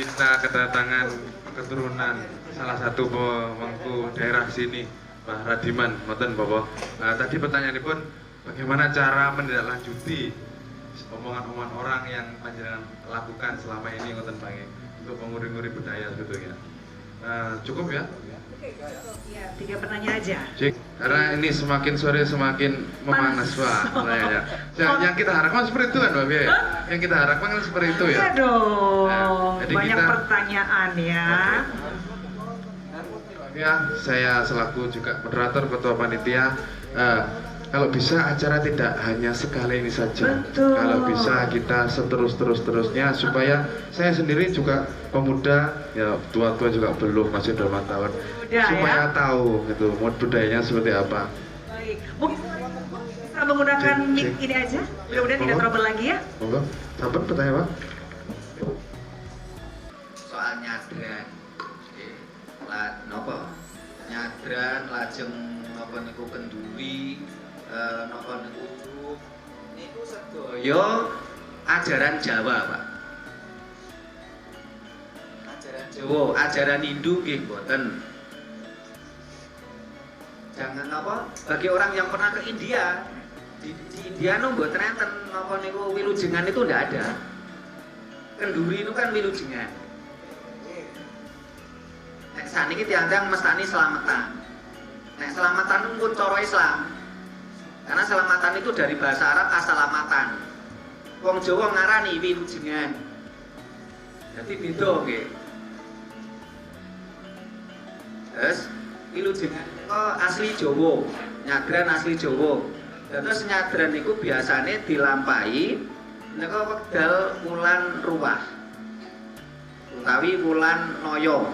kita kedatangan keturunan salah satu pemangku daerah sini, Mbah Radiman, ngoten Bapak. Nah, tadi pertanyaan pun bagaimana cara menindaklanjuti omongan-omongan orang yang panjenengan lakukan selama ini ngoten Pak untuk menguri-nguri budaya sebetulnya. Cukup ya? Ya, 3 pertanyaan aja. Karena ini semakin sore semakin memanas Pak. Yang kita harapkan seperti itu kan Mbak Bia? Yang kita harapkan kan seperti itu ya? Iya dong, Nah, banyak pertanyaan ya. Ya, saya selaku juga moderator ketua panitia, kalau bisa acara tidak hanya sekali ini saja. Betul. Kalau bisa kita seterusnya supaya saya sendiri juga pemuda, ya tua-tua juga belum, masih 2 tahun, supaya ya? tahu gitu mod budayanya seperti apa. Baik, mungkin bisa menggunakan mic ini aja. Mudah-mudahan tidak trouble lagi ya. Monggo, sabar pertanyaan Pak. Soal nyadran, nopo nyadran lajeng nopo niku kenduri, nopo niku huruf niku sedaya ajaran Jawa Pak. Ajaran Jawa, ajaran Hindu nggih mboten. Jangan apa, bagi orang yang pernah ke India, di India nu mboten enten nopo niku wilujengan itu ndak ada. Kenduri itu kan wilujengan. Nek saniki tiang-tiang mestani selamatan. Nek selamatan itu pun cara Islam. Karena selamatan itu dari bahasa Arab asalamatan. Wong Jawa ngarani wilujengan. Jadi beda nggih. Terus wilujengan itu asli Jawa, nyadran asli Jawa. Terus nyadran itu biasanya dilampahi nika wekdal wulan ruwah. Utawi wulan Naya.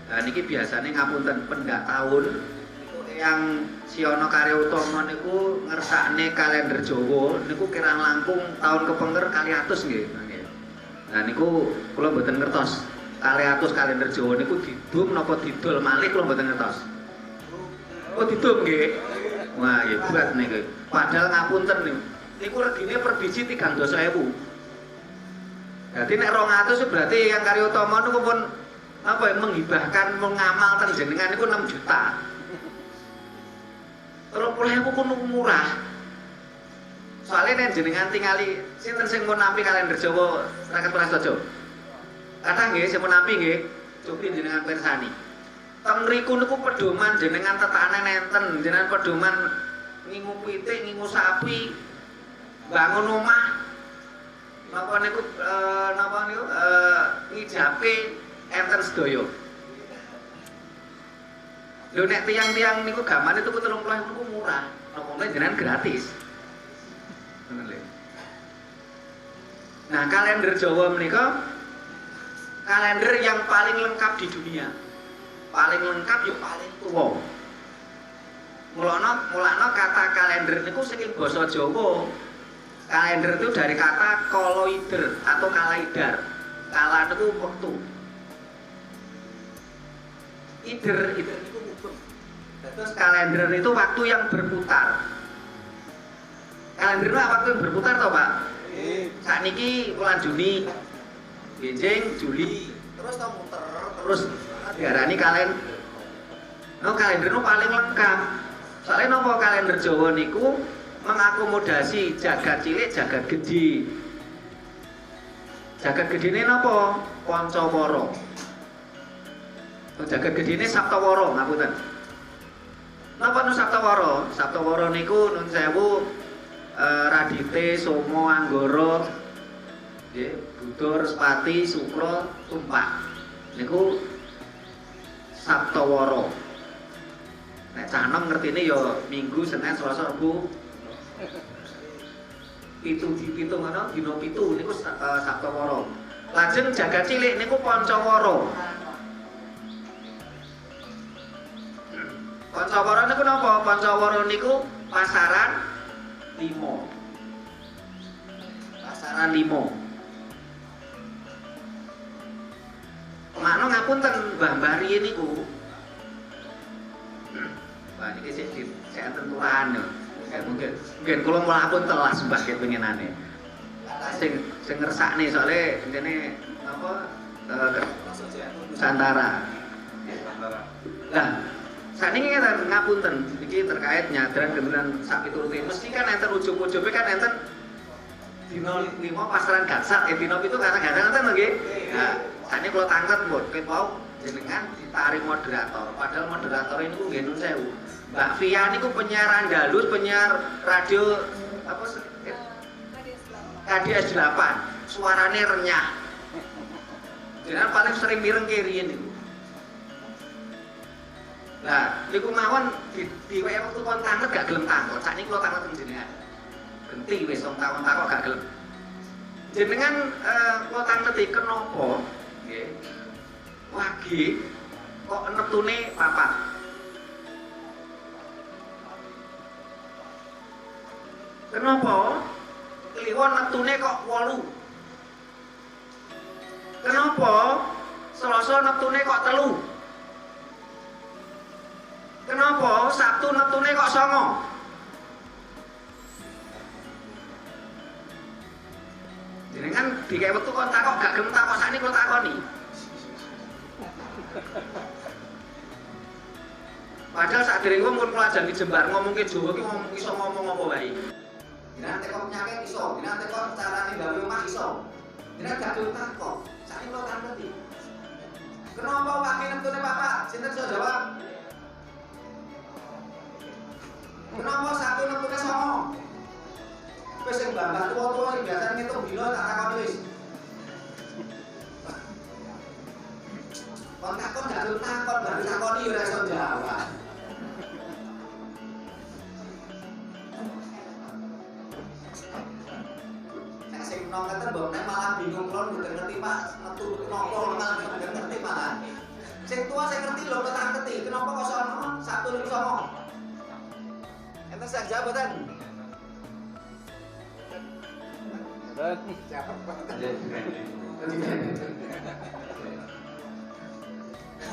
Nah niki biasanya ngapunten pendak tahun yang Siono Karya Utama niku ngersakne kalender Jawa niku kirang langkung tahun kepengker 200 nggih. Nah niku kula mboten ngertos 200 kalender Jawa niku didum napa didol malih kula mboten ngertos. Oh didum nggih. Wah ya berat niku. Padahal ngapunten niku regine per biji 300.000. Jadi nek 200 berarti yang Karya Utama niku pun apa yang menghibahkan mengamal ten jenengan itu 6 juta. Terus mulai aku pun murah. Soalnya nek jenengan tingali sinten sing mun nampi kalender Jawa rakyat Prasaja. Kathah nggih sing mun nampi nggih, cobi jenengan pirsani. Teng mriku niku pedoman jenengan tetakane nenten, jenengan pedoman ngingu pitik, ngingu sapi, bangun omah. Napa niku ngijape enten sedaya. Lho nek tiang-tiang niku gaman itu 30.000 niku murah. Napa jenengan gratis. Nah, kalender Jawa menika kalender yang paling lengkap di dunia. Paling lengkap ya paling tuwa. Mulane kata kalender niku saking basa Jawa. Kalender itu dari kata koloider atau kalaidar. Kala niku wektu. Ider itu hukum. Terus kalender itu waktu yang berputar. Kalender itu waktu yang berputar toh Pak? Saat niki bulan Juni, Benjing, Juli, terus toh muter, terus diarani kalender. No kalender itu paling lengkap. Soalnya nopo kalender Jawa niku mengakomodasi jagat cilik, jagat gede. Jagat gede ini nopo? Pancawara. Jagat gede ini Saptawara, ngapunten. Napa nu Saptawara? Saptawara niku nun sewu Radite, Somo, Anggara, nggih, Budur, Spati, Sukra, Tumpak. Niku Saptawara. Nek cah enom ngertine ya Minggu, Senin, Selasa, Rebo. Pitu dipitung ana dina 7 niku Saptawara. Lajeng jagat cilik niku Pancawara. Pancawara niku napa? Pancawara niku pasaran 5. Pasaran 5. Makna ngapunten Mbah Riyin niku. Wah niki sik enten turahan yo. Mungkin kula mulapun telas Mbah kepengenane. Sing ngersakne soalé intine apa Nusantara. Nah, saat ini kan ngapunten, ini terkait nyadran kemudian sak pituruti. Mesti kan enten ujung-ujungnya kan enten dino 5 pasaran gansat, dino itu karena gansat enten nggih. Nah, saat ini kalau tanglet buat mau jenengan ditarik moderator. Padahal moderator ini nggih nun sewu. Mbak Fia niku penyiar andalus, penyiar radio apa KDS 8. Suarane renyah. Jenengan paling sering mireng kiri ini. Nah, niku mawon di waktu kon tanglet gak gelem takon. Sakniki kula tanglet jenengan. Genti wis wong takon gak gelem. Jenengan kula tanglet iki kenapa nggih? Wage kok neptune papat. Kenapa? Kliwon neptune kok 8. Kenapa? Selasa neptune kok 3. Kenapa Sabtu neptune kok 9? Jenengan dikai wektu kon takok gak gelem takok sakniki kula takoni. Padahal sak dereng mun kula jan di Jembar ngomongke Jawa ki iso ngomong apa wae. Jenengan teko penyakit iso, jenengan teko carane gawe omah iso. Jenengan gak gelem takok. Sakniki kula takoni. Kenapa wake neptune Bapak? Sinten iso jawab? Kenapa satu neptune 9? Wis sing mbah tuwa-tuwa sing biasa ngitung dina tak takoni wis. Kon takon gak gelem takon, baru takoni ora iso jawab. Nek sing nong ngeten mbok nek malah bingung kula mboten ngerti Pak, metu napa malah mboten ngerti malah. Sing tua sing ngerti lho kok tak ngerti, kenapa kok 9? Sabtu niku 9. Enten sak jabatan.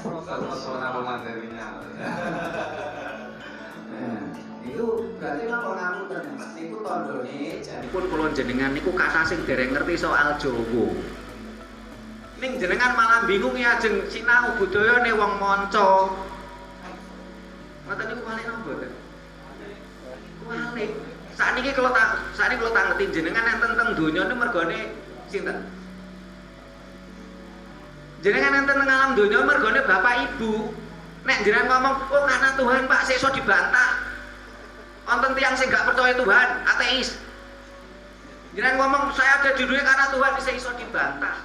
Pesona materinya. Itu berarti napa ngapunten? Niku tandane janipun kula jenengan niku kata sing dereng ngerti soal Jawa. Ning jenengan malah bingung ya ajeng sinau budayane wong manca. Ngoten niku malih napa mboten? Walik. Sakniki kalau tak ngerti jenengan enten teng donya niku mergone sinten? Jenengan enten teng alam donya mergone Bapak Ibu. Nek jenengan ngomong, "Oh, karena Tuhan, Pak, sesuk dibantah." Wonten tiyang sing gak percaya Tuhan, ateis. Jenengan ngomong, "Saya ada di dunia karena Tuhan," iso dibantah.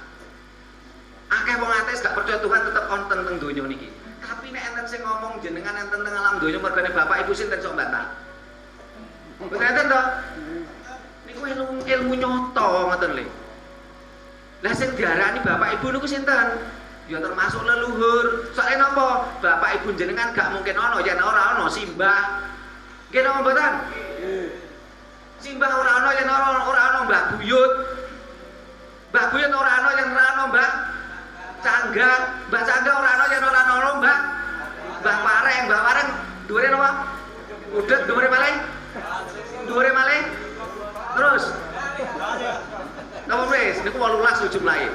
Akeh wong ateis gak percaya Tuhan tetep wonten teng donya niki. Tapi nek enten sing ngomong jenengan enten teng alam donya mergone Bapak Ibu sinten sok bantah? Betul toh? Niku ilmu nyoto ngoten lho. Lah sing diarani Bapak Ibu niku sinten? Ya termasuk leluhur. Soalnya napa? Bapak Ibu jenengan gak mungkin ana yen ora ana simbah. Nggih napa mboten? Simbah ora ana yen ora ana Mbah Buyut. Mbah Buyut ora ana yen ora ana Mbah Cangga. Mbah Cangga ora ana yen ora ana Mbah Pareng. Mbah Pareng dhuwure napa? Udut dhuwure malih. Dhuwure malih. Terus. Napa wis niku 18 jumlahe.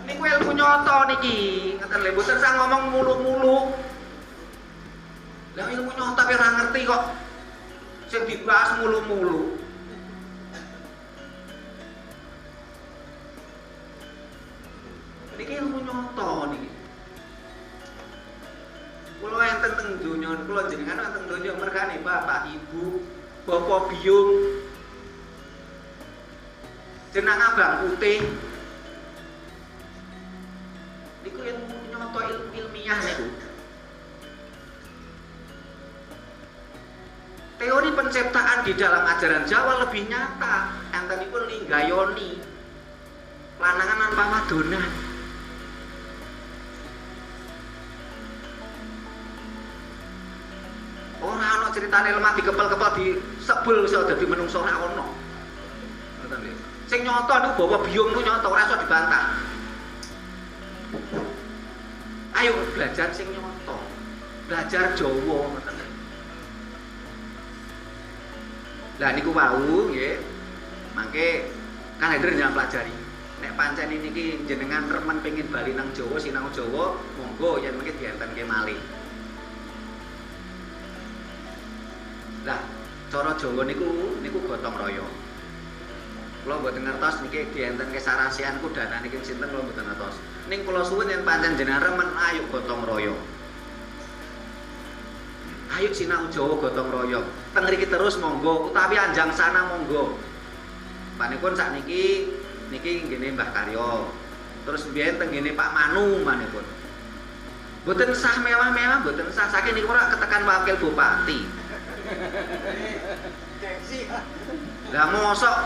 Niku ilmu nyoto niki. Ngeten lho mboten sak ngomong muluk-muluk. Lah ilmu nyoto tapi ora ngerti kok. Sing dibahas muluk-muluk. Niki ilmu nyoto niki. Kula enten teng donya, kula jenengan enten donya mergane Bapak Ibu, Bapak Biyung. Jeneng Abang Putih. Niku ilmu nyoto ilmu ilmiah niku. Teori penciptaan di dalam ajaran Jawa lebih nyata. Entenipun linggayoni. Lanangan lan pamadonan. Ora ana critane lemah dikepel-kepel di sebul iso dadi menungso ora ana. Ngoten lho. Sing nyoto niku bawa biyung niku nyoto ora iso dibantah. Ayo belajar sing nyoto. Belajar Jawa ngoten lho. Lah niku wau nggih. Mangke kan hadir jangan pelajari. nek pancen niki jenengan remen pengen bali nang Jawa sinau Jawa monggo yen mengki dientenke malih. Lah cara Jawa niku gotong royong. Kula mboten ngertos niki dientenke sarasian ku dana niki sinten kula mboten ngertos. Ning kula suwun yen pancen jenengan remen ayo gotong royong. Ayo sinau Jawa gotong royong. Teng mriki terus monggo utawi anjang sana monggo. Panipun sakniki niki nggene Mbah Karyo. Terus mbiyen teng ngene Pak Manu manipun. Mboten sah mewah-mewah, mboten sah saking niku ora ketekan wakil bupati. Lah mosok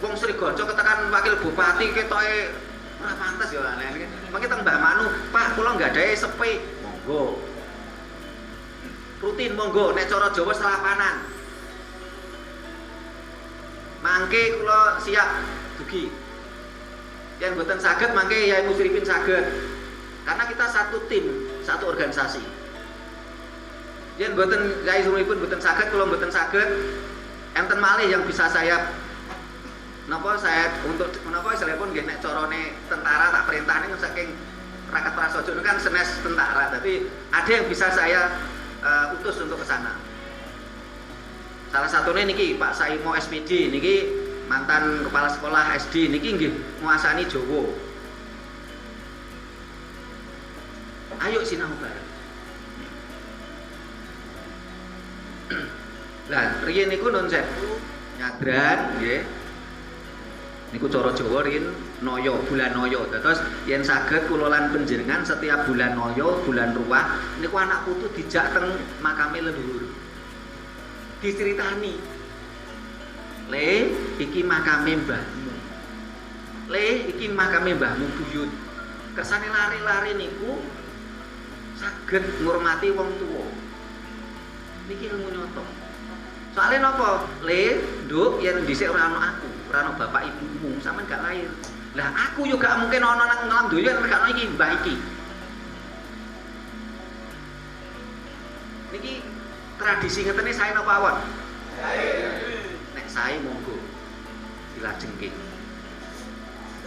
wong Srigaja ketekan wakil bupati ketoke ora pantes ya aneh. Mangke teng Mbah Manu, Pak kula nggadahi sepi, monggo. Rutin monggo nek cara Jawa selapanan. Mangke kula siap dugi. Yen mboten saged mangke Yai Musrifin saged. Karena kita satu tim, satu organisasi. Yen mboten Yai Musrifin mboten saged, kula mboten saged, enten malih yang bisa saya istilahipun nggih nek carane tentara tak perintahne saking Rakat Prasaja kan senes tentara, tapi ada yang bisa saya utus untuk ke sana. Salah satunya niki Pak Saimo SPD niki mantan kepala sekolah SD niki nggih nguasani Jawa. Ayo sinau bareng. Lah riyen niku nun sewu nyadran nggih. Niku cara Jawa riyen Naya, bulan Naya. Terus yen saged kula lan panjenengan setiap bulan Naya, bulan Ruwah niku anak putu dijak teng makame leluhur. Diceritani. Le, iki makame mbahmu. Le, iki makame mbahmu buyut. Kersane lari-lari niku saged ngurmati wong tuwa. Niki ilmu nyoto. Soalnya napa? Le, nduk yen dhisik ora ana aku, ora ana bapak ibumu, sampean gak lahir. Lah aku yo gak mungkin ana nang alam donya nek gak ana iki mbah iki. Niki tradisi ngetene sae napa awon? Sae. Nek sae monggo dilajengke.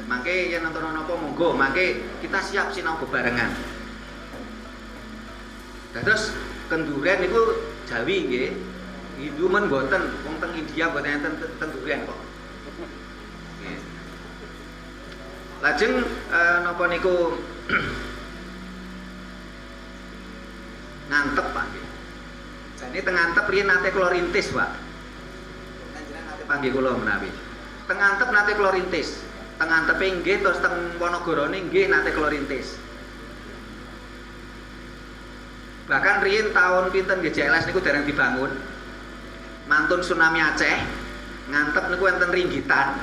Mangke yen nonton napa monggo, mangke kita siap sinau bebarengan. Terus kenduren niku Jawi nggih. Hindu men boten, wong teng India boten enten kenduren kok. Nggih. Lajeng napa niku ngantep Pak nggih. Jane teng ngantep riyen nate kula rintis, Pak. Panjenengan nate panggih kula menawi. Teng ngantep nate kula rintis. Teng ngantepe nggih terus teng Wonogorone nggih nate kula rintis. Bahkan riyen tahun pinten nggih JLS niku dereng dibangun. Mantun tsunami Aceh ngantep niku enten ringgitan.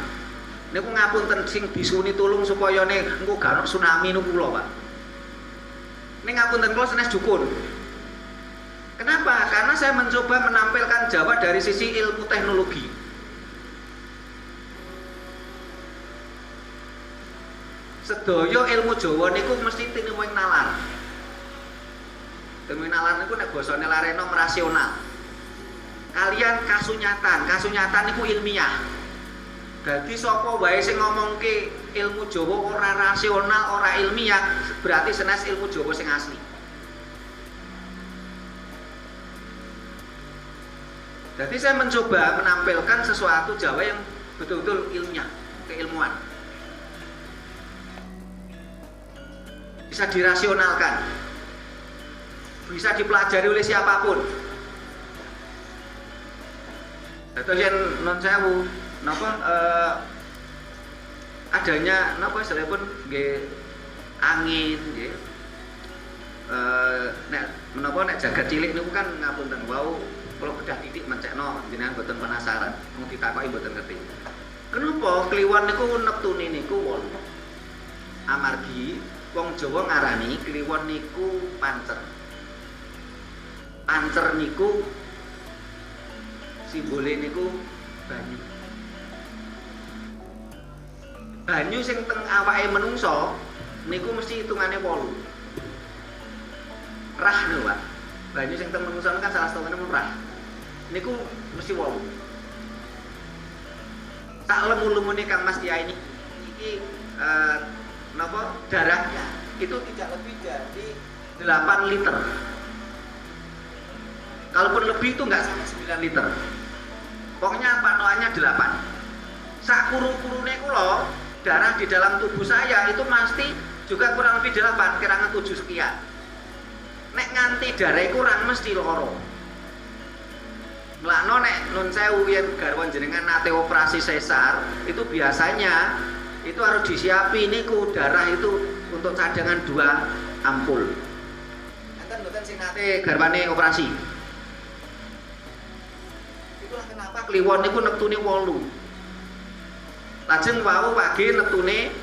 Niku ngapunten sing disuni tulung supaya engko gak ono tsunami niku kula, Pak. Ning ngapunten kula senes dukun. Kenapa? Karena saya mencoba menampilkan Jawa dari sisi ilmu teknologi. Sedaya ilmu Jawa niku mesti tinuwuh nalar. Tinuwuh nalar niku nek basane lareno rasional. Kalian kasunyatan niku ilmiah. Dadi sapa wae sing ngomongke ilmu Jawa ora rasional, ora ilmiah, berarti senes ilmu Jawa sing asli. Jadi saya mencoba menampilkan sesuatu Jawa yang betul-betul ilmiah, keilmuan. Bisa dirasionalkan. Bisa dipelajari oleh siapapun. Atau yang non sewu, napa adanya napa istilahipun nggih angin nggih. Nek menapa nek jagat cilik niku kan ngapunten wau kalau bedah titik mencekno jenengan boten penasaran, mung ditakoki boten ngerti. Kenapa kliwon niku neptune niku 8? Amargi wong Jawa ngarani kliwon niku pancer. Pancer niku simbole niku banyu. Banyu sing teng awake menungso niku mesti hitungane 8. Rah niku, Pak. Banyu sing teng menungso kan salah satune rah. Niku mesti 8. Tak lemu-lemune Kang Mas Kiai ini iki napa darahnya itu tidak lebih dari 8 liter. Kalaupun lebih itu nggak sampai 9 liter. Pokoknya panoannya 8. Sak kuru-kurune kula, darah di dalam tubuh saya itu pasti juga kurang lebih 8, kirangan 7 sekian. Nek nganti darah kurang mesti loro. Mlakno nek nun sewu yen garwan jenengan nate operasi sesar, itu biasanya itu harus disiapi niku darah itu untuk cadangan 2 ampul. Enten mboten sing nate garwane operasi. Itulah kenapa kliwon niku neptune 8. Lajeng wau wage neptune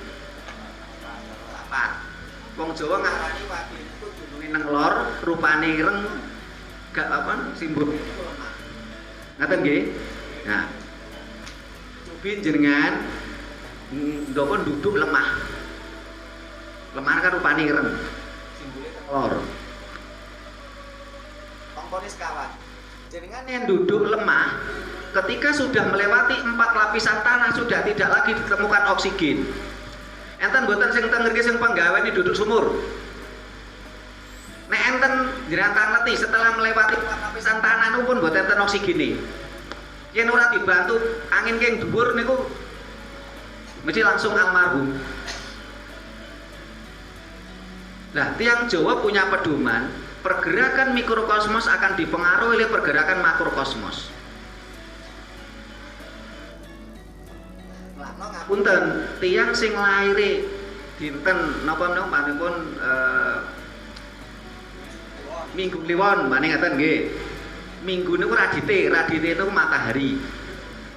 8. Wong Jawa ngarani wage niku dununge nang lor, rupane ireng, gak apa simbol niku lemah. Ngaten nggih? Nah. Cobi jenengan ndoko duduk lemah. Lemah kan rupane ireng. Simbole lor. Pangkone sekawan. Jenengan yang duduk lemah, ketika sudah melewati 4 lapisan tanah sudah tidak lagi ditemukan oksigen. Enten boten sing teng ngriki sing penggaweane duduk sumur. Nek enten jenengan ngerti setelah melewati 4 lapisan tanah niku pun boten enten oksigene. Yen ora dibantu angin keng dhuwur niku mesti langsung almarhum. Nah, tiang Jawa punya pedoman, pergerakan mikrokosmos akan dipengaruhi oleh pergerakan makrokosmos. Ngapunten, tiang sing laire dinten napa panjenengan Minggu Kliwon, mane ngaten nggih. Minggu niku radite niku matahari.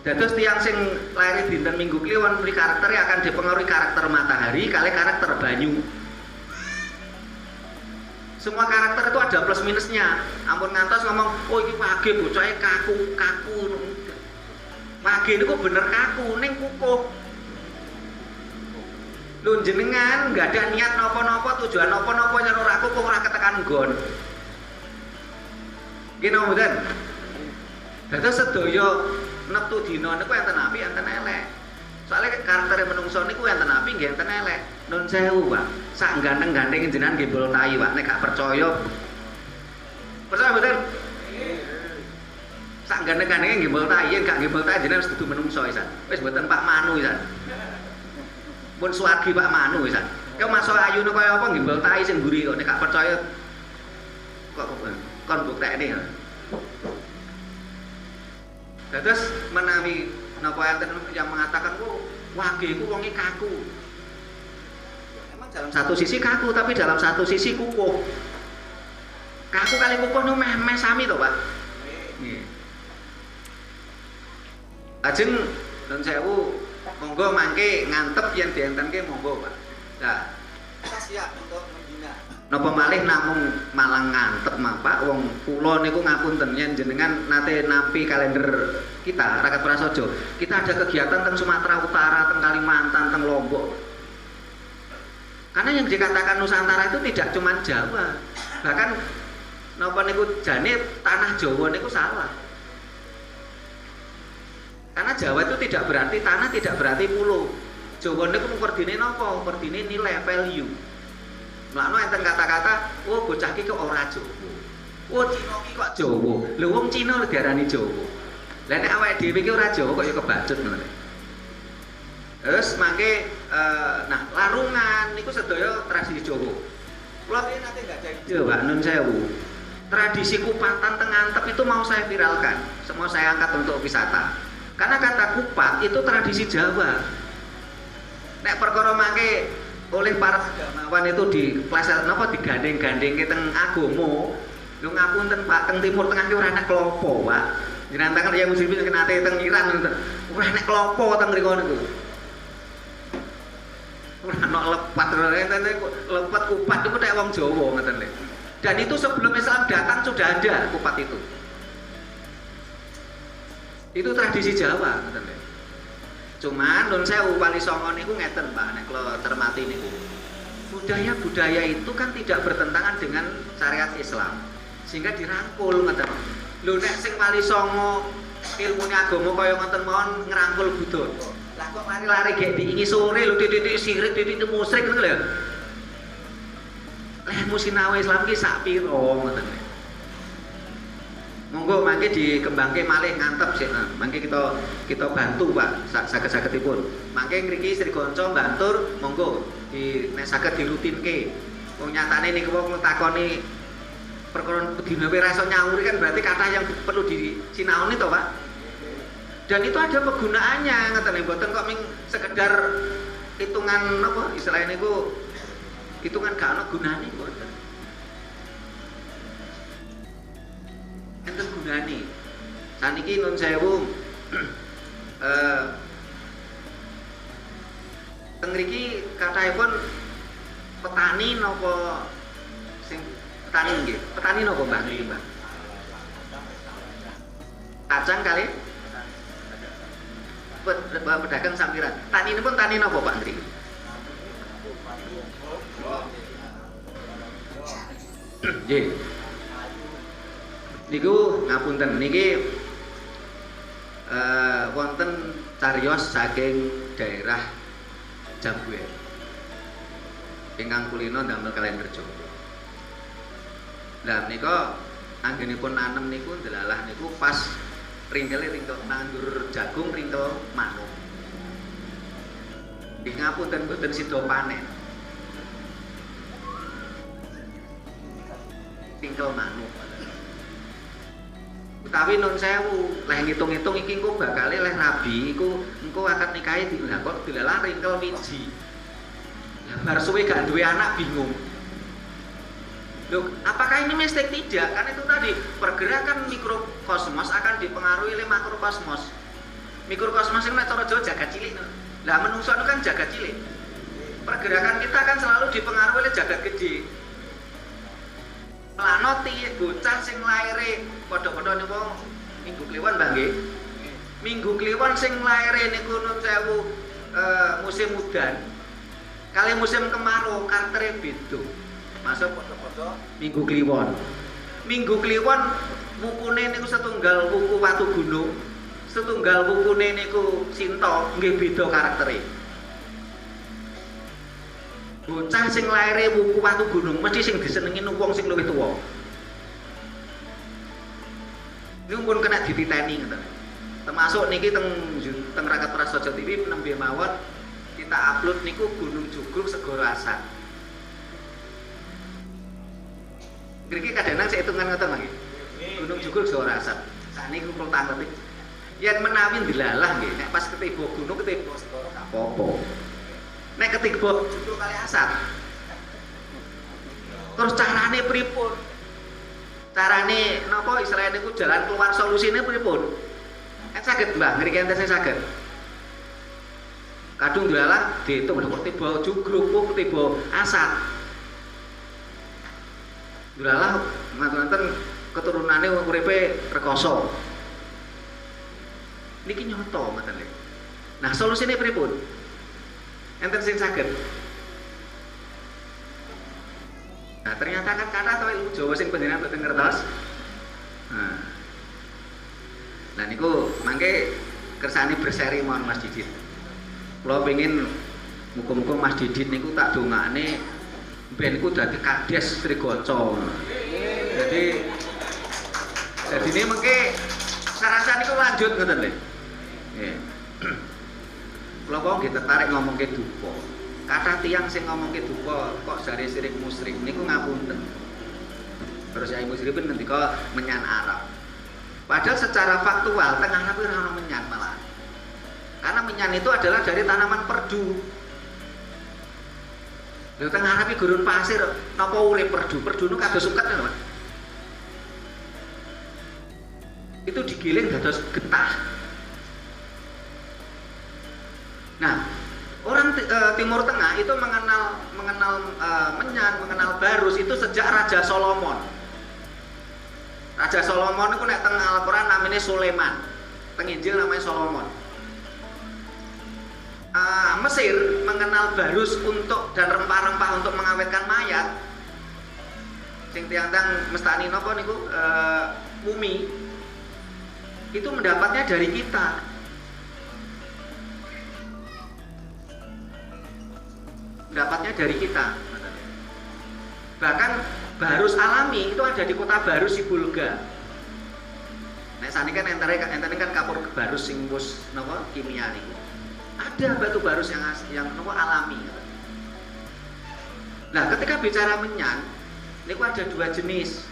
Dados tiang sing laire dinten Minggu Kliwon mriki karakternya akan dipengaruhi karakter matahari kali karakter banyu. Semua karakter itu ada plus minusnya. Ampun ngantos ngomong, oh iki wage bocahe kaku. Wage niku bener kaku ning kukuh. Lho jenengan nggak ada niat napa-napa, tujuan napa-napa nyen ora kukuh ora ketekan nggon. Nggih napa mboten? Dados sedaya neptu dina niku enten apik enten elek. Soalnya karakter menungso niku enten apik nggih enten elek. Nun sewu, Pak. Sak ganteng-ganteng jenengan nggih mbol tahi, Pak. Nek gak percaya. Percaya mboten? Sak ganteng-ganteng nggih mbol tahi, yen gak nggih mbol tahi jenengan wis dudu menungso isan. Wis mboten Pak Manu isan. Mun suwargi Pak Manu isan. Kau masuk ayune kaya apa nggih mbol tahi sing mburi kok nek gak percaya kok kon buktekne. Dados menawi napa enten yang mengatakan kok wage ku wonge kaku. Emang dalam satu sisi kaku tapi dalam satu sisi kukuh. Kaku kali kukuh nu meh sami to, Pak. Nggih. Ajeng nun sewu monggo mangke ngantep yen dientenke monggo, Pak. Nah, kita siap untuk membina. Napa malih namung malang ngantep Pak wong kula niku ngapunten yen jenengan nate nampi kalender kita Rakyat Prasaja. Kita ada kegiatan teng Sumatera Utara, teng Kalimantan, teng Lombok. Karena yang dikatakan Nusantara itu tidak cuma Jawa. Bahkan napa niku jane tanah Jawa niku salah. Karena Jawa itu tidak berarti tanah, tidak berarti pulau. Jawa niku muperdine napa? Muperdine nilai value. Mlakno enten kata-kata, "Oh, bocah iki kok ora Jawa." "Oh, Cina iki kok Jawa." Lho wong Cina lho diarani Jawa. Lah nek awake dhewe iki ora Jawa kok ya kebacut ngono. Terus mangke nah, larungan niku sedaya tradisi Jawa. Kula iki nate enggak ada ide, Pak Nun sewu. Tradisi kupatan teng Antep itu mau saya viralkan, semua saya angkat untuk wisata. Karena kata kupat itu tradisi Jawa. Nek perkara mangke oleh para agamawan itu di pleset napa digandeng-gandeng ke teng agama. Lho ngapunten Pak, teng Timur Tengah ki ora nek klopo, Pak. Jenengan ya muslimin kenate teng Iran ngoten. Ora nek klopo teng mriku niku. Ora ana lepat enten lepat kupat itu nek wong Jawa ngoten lho. Dan itu sebelum Islam datang sudah ada kupat itu. Itu tradisi Jawa ngoten lho. Cuman nun sewu Wali Songo niku ngeten Pak, nek kula cermati niku. Budaya-budaya itu kan tidak bertentangan dengan syariat Islam. Sehingga dirangkul ngoten. Lho nek sing Wali Songo ilmune agama kaya ngoten mawon ngrangkul Buddha. Lah kok lari-lari kayak diingi sore lho titik sirik titik musrik ngono lho. Lehmu sinau Islam ki sak piro ngoten. Monggo mangke dikembangke malih ngantep sik. Mangke kita bantu Pak saged-sagedipun. Mangke ngriki Sri Gonco mbantur monggo nek saged dirutinke. Wong nyatane niku wong takoni perkara dina ora iso nyauri kan berarti kata yang perlu disinaoni to Pak. Dan itu ada penggunaannya ngoten mboten kok ming sekedar hitungan apa istilahnya niku hitungan gak ana gunane mboten. Enten gunane. Saniki nun sewu teng mriki kathahipun petani napa sing petani nggih. Petani napa Mbah niki, Mbah? Kacang kali? Pedagang sampiran. Tani ini pun tani napa Pak ngriki? Nggih. Niku ngapunten niki wonten cariyos saking daerah Jambuer. Ingkang kulino damel kalian kerja. Lah menika anggenipun nanem niku ndelalah niku pas ringkele ringkok nandur jagung ringkok manuk. Nggih ngapunten mboten sida panen. Ringkok manuk. Utawi nun sewu, leh ngitung-ngitung iki engko bakale leh rabi iku engko akad nikahe dilakon kok dilalah ringkel wiji. Bar suwe gak duwe anak bingung. Loh, apakah ini mistik? Tidak, kan itu tadi pergerakan mikrokosmos akan dipengaruhi oleh makrokosmos. Mikrokosmos itu cara Jawa jagat cilik. Lah menungso itu kan jagat cilik. Pergerakan kita kan selalu dipengaruhi oleh jagat gede. Melanoti bocah sing laire padha-padha niku minggu kliwon Mbah nggih. Minggu kliwon sing laire niku nun sewu musim udan. Kali musim kemarau karaktere beda. Masuk padha-padha minggu kliwon. Minggu kliwon wukune niku setunggal wuku watu gunung. Setunggal wukune niku cinta nggih beda karaktere. Bocah sing laire wuku watu gunung mesti sing disenengi wong sing luwih tuwa. Niku pun kena dititeni ngoten. Termasuk niki teng Rakat Prasaja TV nembe mawon kita upload niku Gunung Jugruk Segoro Asat. Ngriki kadang-kadang saya hitungan ngoten nggih. Gunung Jugruk Segoro Asat. Sakniki kula tanglepi. Yen menawi dilalah nggih, nek pas ketiba gunung ketiba segoro gak apa-apa. Nek ketiba Jugruk kali Asat. Terus carane pripun? Carane napa istilahnya niku jalan keluar solusine pripun? Kan saged Mbah, ngriki enten sing saged. Kadung dilalah diitung kok tiba Jugruk kok tiba Asat. Dilalah ngaten-ngaten keturunane uripe rekoso. Niki nyoto ngoten lho. Nah, solusine pripun? Enten sing saged. Nah, ternyata kan kata atau ilmu Jawa sing panjenengan mboten ngertos. Nah niku mangke kersane berseri mohon Mas Didit. Kula pengin muga-muga Mas Didit niku tak dongakne ben ku dadi kades Sri Gonco. Jadi ini mengke sarasa niku lanjut ngoten lho. Nggih. Kula kok nggih tertarik ngomongke duka. Kathah tiyang sing ngomongke duka kok jare sirik musyrik niku ngapunten. Terus Yai Musyrik ngendika menyan Arab. Padahal secara faktual tengah Arab ora ono menyan malah. Karena menyan itu adalah dari tanaman perdu. Lha tengah Arab iki gurun pasir napa urip perdu? Perdu nu kados suket lho, Pak. Itu digiling dados getah. Nah, orang Timur Tengah itu mengenal menyan, mengenal barus itu sejak Raja Solomon. Raja Solomon itu nek teng Al-Qur'an namanya Sulaiman. Teng Injil namanya Solomon. Mesir mengenal barus untuk dan rempah-rempah untuk mengawetkan mayat. Sing tiang-tiang mestani napa niku mumi. Itu mendapatnya dari kita. dapatnya dari kita. Bahkan barus alami itu ada di kota Barus Sibolga. Nek sani kan entene kan kapur barus sing wis napa kimia niku. Ada batu barus yang napa alami. Nah, ketika bicara menyan, niku ada dua jenis.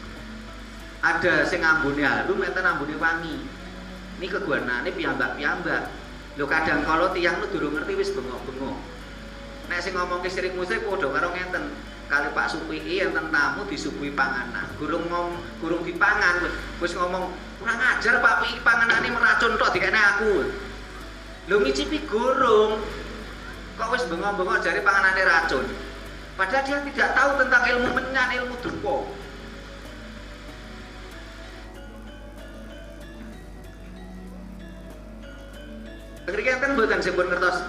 Ada sing ambune harum, enten ambune wangi. Ini kegunaane piyambak-piyambak. Lho kadang kala tiyang lu durung ngerti wis bengok-bengok. Nek sing ngomong ke sirik musik padha karo ngenten. Kali Pak Supiki enten tamu disuguhi panganan. Gurung dipangan wis ngomong kurang ajar Pak Piki panganane meracun tok dikene aku. Lho ngicipi gurung. Kok wis bengok-bengok jare panganane racun. Padahal dia tidak tahu tentang ilmu menyan, ilmu dupa. Ngriki enten mboten sing pun ngertos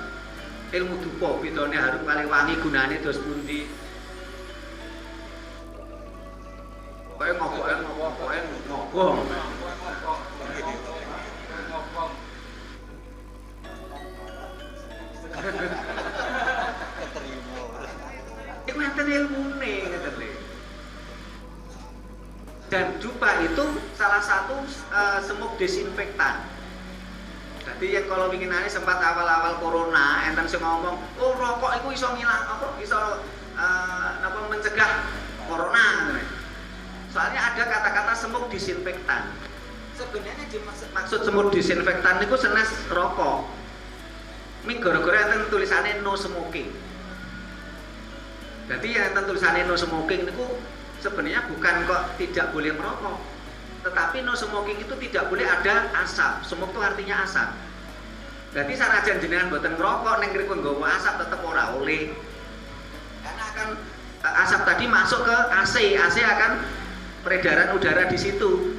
ilmu dupa, pitone harum kali wangi gunane dos pundi. Pokoke ngobong. Iku enten ilmune ngeten lho. Dan dupa itu salah satu semuk desinfektan. Jadi yang kalau winginane sempat awal-awal corona, enten sing ngomong, oh rokok itu iso ngilang, apa iso napa mencegah corona. Soalnya ada kata-kata semuk disinfektan. Sebenarnya maksud semuk disinfektan itu senes rokok. Ini gara-gara enten tulisannya no smoking. Jadi yang enten tulisannya no smoking itu sebenarnya bukan kok tidak boleh merokok. Tetapi no smoking itu tidak boleh ada asap. Smoke itu artinya asap. Jadi sanajan jenengan boten ngerokok ning ngriku nggawa asap tetep ora oleh. Karena akan asap tadi masuk ke AC. AC akan peredaran udara di situ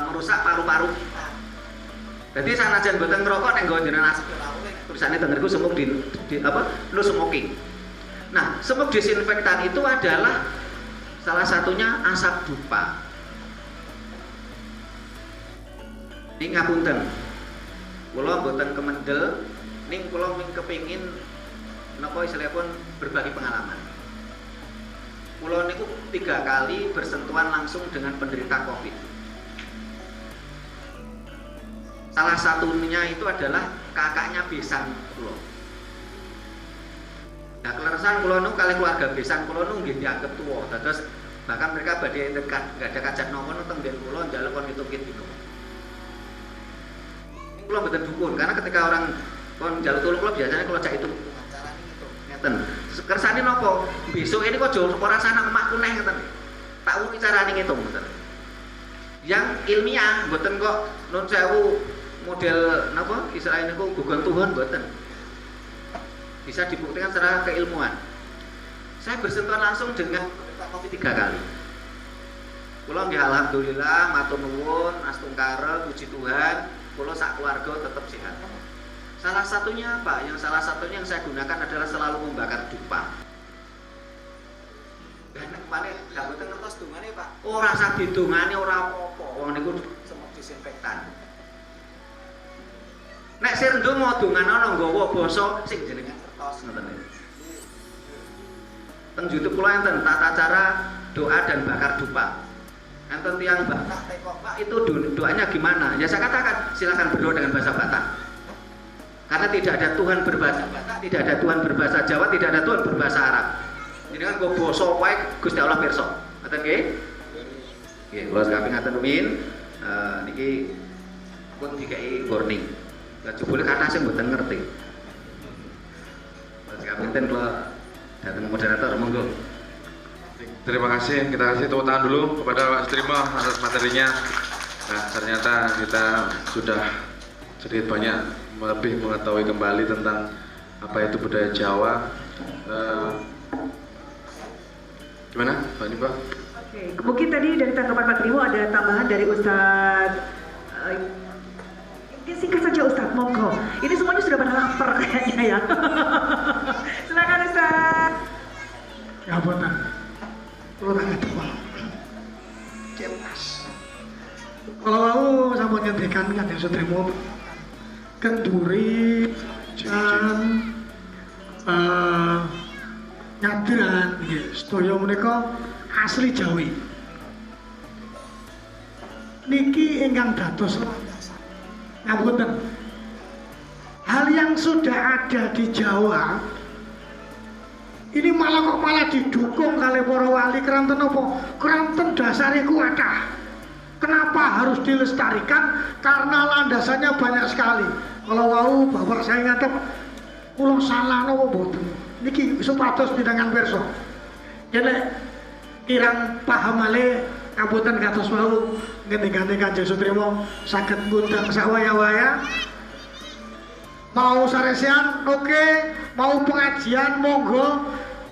merusak paru-paru kita. Jadi sanajan boten ngerokok ning nggawa jenengan asap ora oleh. Tulisannya teng ngriku smoke di apa? No smoking. Nah, smoke disinfektan itu adalah salah satunya asap dupa. Ini ngapunten, kula mboten kemendel, ning kula kepingin napa istilahipun berbagi pengalaman. Kula niku 3 kali bersentuhan langsung dengan penderita Covid. Salah satunya itu adalah kakaknya besan kula. Nah, keleresan kula niku kali keluarga besan kula niku nggih dianggep tuwa. Terus bahkan mereka badhe enggak ada kajak nomor teng nggen kula njaluk kon ngitung-ngitung dino. Kula mboten dukun karena ketika orang kon njaluk tulung kula biasanya kula cak itu carane gitu. Ngeten. Kersane napa? Besok ini kok ora sana emakku neh ngeten. Tak uri carane ngitung ngeten. Yang ilmiah mboten kok nun sewu model napa Israel niku gugon Tuhan mboten. Bisa dibuktikan secara keilmuan. Saya bersentuhan langsung dengan Covid 3 kali. Kula nggih alhamdulillah matur nuwun astungkara puji Tuhan, kula sak keluarga tetap sehat. Salah satunya apa? Salah satunya yang saya gunakan adalah selalu membakar dupa. Dan kemarin gak boten ngertos dungane, Pak. Ora usah didungane ora apa-apa. Wong niku semua disinfektan. Nek sir ndonga dongan ana nggawa basa sing jenenge kertas ngoten niku. Teng YouTube kula enten tata cara doa dan bakar dupa. Enten tiyang Batak tekok, Pak, itu doanya gimana? Ya saya katakan silakan berdoa dengan bahasa Batak. Karena tidak ada Tuhan berbahasa Batak, tidak ada Tuhan berbahasa Jawa, tidak ada Tuhan berbahasa Arab. Ini kan go basa wae Gusti Allah pirsa. Ngoten nggih? Nggih, kula sakabeh ngaten rumiyin. Niki pun dikai warning. Lah jebule kata sing mboten ngerti. Kula sakabeh enten kula datang moderator monggo. Terima kasih, kita kasih tepuk tangan dulu kepada Pak Sutrimo atas materinya. Nah, ternyata kita sudah sedikit banyak lebih mengetahui kembali tentang apa itu budaya Jawa. Gimana, Pak ini Pak? Oke, mungkin tadi dari tanggapan Pak Trimo ada tambahan dari Ustadz. Singkat saja Ustadz, monggo. Ini semuanya sudah pada lapar kayaknya ya. Silakan Ustadz. Ya benar. Kalau tak kedua, jelas. Kalau mau sama ngendikan kan yang Sutrimo kenduri dan nyadran nggih sedaya menika asli Jawi. Niki ingkang dados landasan. Ngapunten. Hal yang sudah ada di Jawa ini malah didukung kali para wali keranten apa? Keranten dasariku ada. Kenapa harus dilestarikan? Karena landasannya banyak sekali. Kalau mau bapak saya ngatep, kula salah napa mboten? Niki supados pinangan pirsa. Yen kirang paham malih ngapunten kados wau ngendikane Kanjeng Sutrimo saged ngundang sawaya-waya. Mau saresian oke, mau pengajian monggo,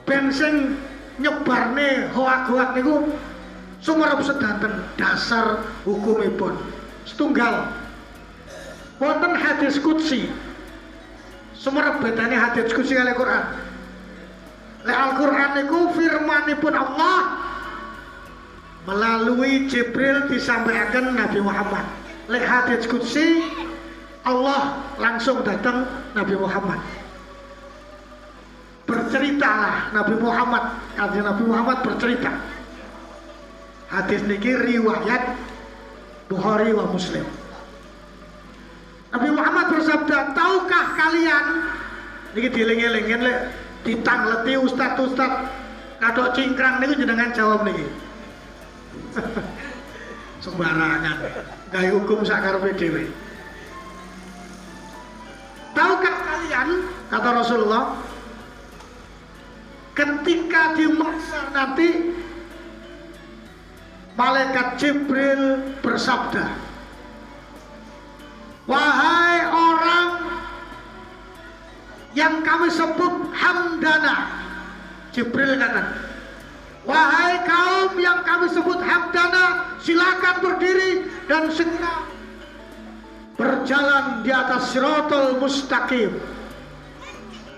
ben sing nyebarne hoak-hoak niku sumerep sedanten dasar hukumipun. Setunggal wonten hadis qudsi. Sumerep bedane hadis qudsi kali Quran. Lek Al-Quran niku firmanipun Allah melalui Jibril disampaikan Nabi Muhammad. Lek hadis qudsi Allah langsung datang Nabi Muhammad. Berceritalah Nabi Muhammad, Kanjeng Nabi Muhammad bercerita. Hadis niki riwayat Bukhari wa Muslim. Nabi Muhammad bersabda, tahukah kalian niki dieling-elingen lek ditangleti ustad-ustad kadok cingkrang niku jenengan jawab niki. Sembarangan gawe hukum sakarepe dhewe. Tahukah kalian, kata Rasulullah, ketika di mahsyar nanti malaikat Jibril bersabda, wahai orang yang kami sebut hamdana. Jibril kata, wahai kaum yang kami sebut hamdana, silakan berdiri dan segera berjalan di atas Siratal Mustaqim.